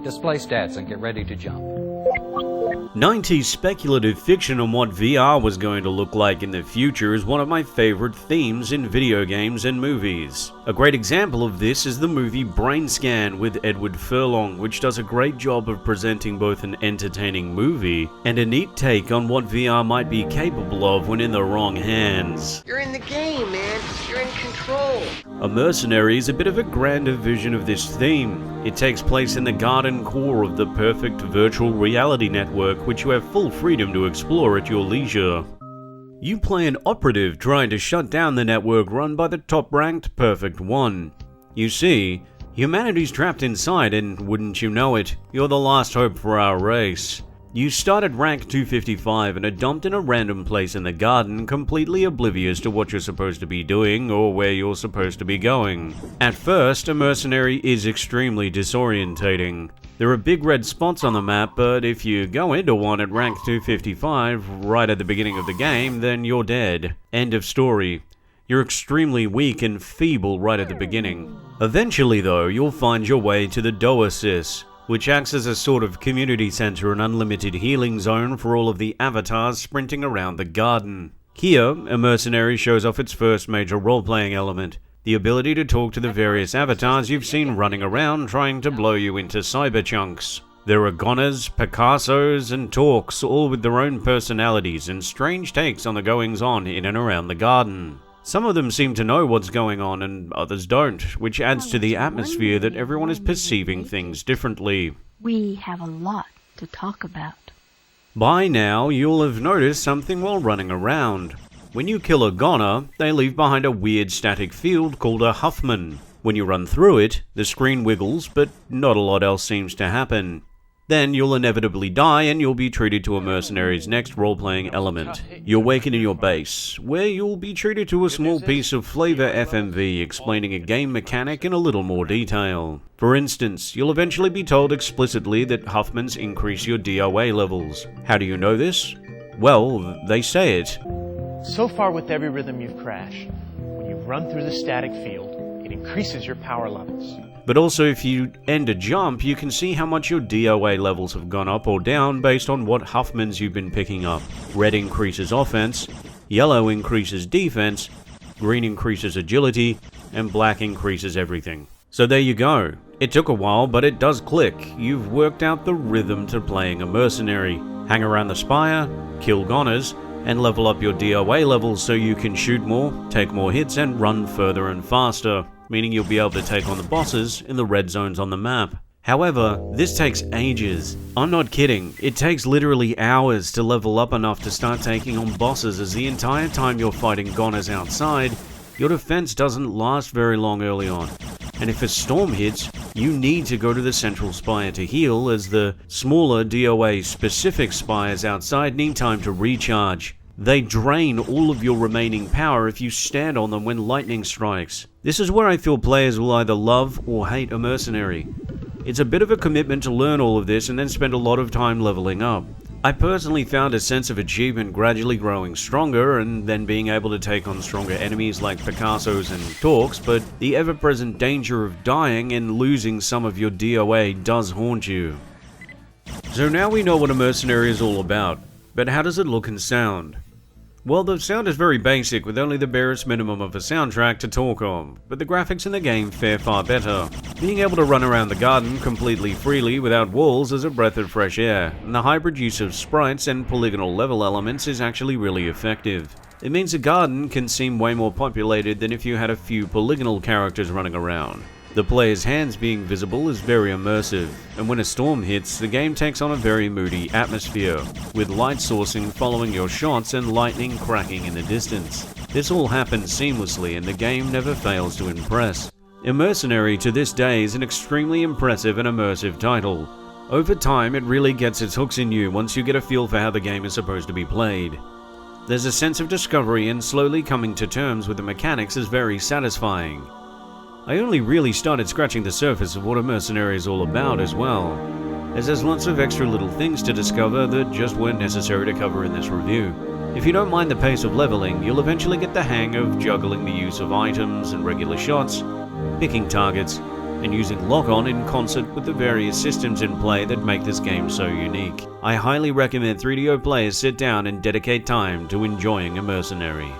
Display stats and get ready to jump. 90s speculative fiction on what VR was going to look like in the future is one of my favorite themes in video games and movies. A great example of this is the movie Brain Scan with Edward Furlong, which does a great job of presenting both an entertaining movie and a neat take on what VR might be capable of when in the wrong hands. You're in the game, man. You're in control. Immercenary is a bit of a grander vision of this theme. It takes place in the garden core of the perfect virtual reality network, which you have full freedom to explore at your leisure. You play an operative trying to shut down the network run by the top-ranked Perfect One. You see, humanity's trapped inside and, wouldn't you know it, you're the last hope for our race. You start at rank 255 and are dumped in a random place in the garden, completely oblivious to what you're supposed to be doing or where you're supposed to be going. At first, Immercenary is extremely disorientating. There are big red spots on the map, but if you go into one at rank 255 right at the beginning of the game, then you're dead. End of story. You're extremely weak and feeble right at the beginning. Eventually though, you'll find your way to the Doasis, which acts as a sort of community center and unlimited healing zone for all of the avatars sprinting around the garden. Here, Immercenary shows off its first major role-playing element, the ability to talk to the various avatars you've seen running around trying to blow you into cyber chunks. There are goners, Picassos, and Torques, all with their own personalities and strange takes on the goings-on in and around the garden. Some of them seem to know what's going on and others don't, which adds to the atmosphere that everyone is perceiving things differently. We have a lot to talk about. By now, you'll have noticed something while running around. When you kill a goner, they leave behind a weird static field called a Huffman. When you run through it, the screen wiggles, but not a lot else seems to happen. Then you'll inevitably die and you'll be treated to Immercenary's next role-playing element. You awaken in your base, where you'll be treated to a small piece of flavor FMV explaining a game mechanic in a little more detail. For instance, you'll eventually be told explicitly that Huffmans increase your DOA levels. How do you know this? Well, they say it. So far with every rhythm you've crashed, when you run through the static field, it increases your power levels. But also if you end a jump, you can see how much your DOA levels have gone up or down based on what Huffmans you've been picking up. Red increases offense, yellow increases defense, green increases agility, and black increases everything. So there you go. It took a while, but it does click. You've worked out the rhythm to playing a mercenary. Hang around the spire, kill goners, and level up your DOA levels so you can shoot more, take more hits, and run further and faster, meaning you'll be able to take on the bosses in the red zones on the map. However, this takes ages. I'm not kidding, it takes literally hours to level up enough to start taking on bosses, as the entire time you're fighting goners outside, your defense doesn't last very long early on. And if a storm hits, you need to go to the central spire to heal, as the smaller DOA specific spires outside need time to recharge. They drain all of your remaining power if you stand on them when lightning strikes. This is where I feel players will either love or hate a mercenary. It's a bit of a commitment to learn all of this and then spend a lot of time leveling up. I personally found a sense of achievement gradually growing stronger and then being able to take on stronger enemies like Picassos and Torques, but the ever-present danger of dying and losing some of your DOA does haunt you. So now we know what a mercenary is all about, but how does it look and sound? Well, the sound is very basic with only the barest minimum of a soundtrack to talk of, but the graphics in the game fare far better. Being able to run around the garden completely freely without walls is a breath of fresh air, and the hybrid use of sprites and polygonal level elements is actually really effective. It means the garden can seem way more populated than if you had a few polygonal characters running around. The player's hands being visible is very immersive, and when a storm hits, the game takes on a very moody atmosphere, with light sourcing following your shots and lightning cracking in the distance. This all happens seamlessly and the game never fails to impress. Immercenary to this day is an extremely impressive and immersive title. Over time, it really gets its hooks in you once you get a feel for how the game is supposed to be played. There's a sense of discovery, and slowly coming to terms with the mechanics is very satisfying. I only really started scratching the surface of what a mercenary is all about as well. as there's lots of extra little things to discover that just weren't necessary to cover in this review. If you don't mind the pace of leveling, you'll eventually get the hang of juggling the use of items and regular shots, picking targets, and using lock-on in concert with the various systems in play that make this game so unique. I highly recommend 3DO players sit down and dedicate time to enjoying Immercenary.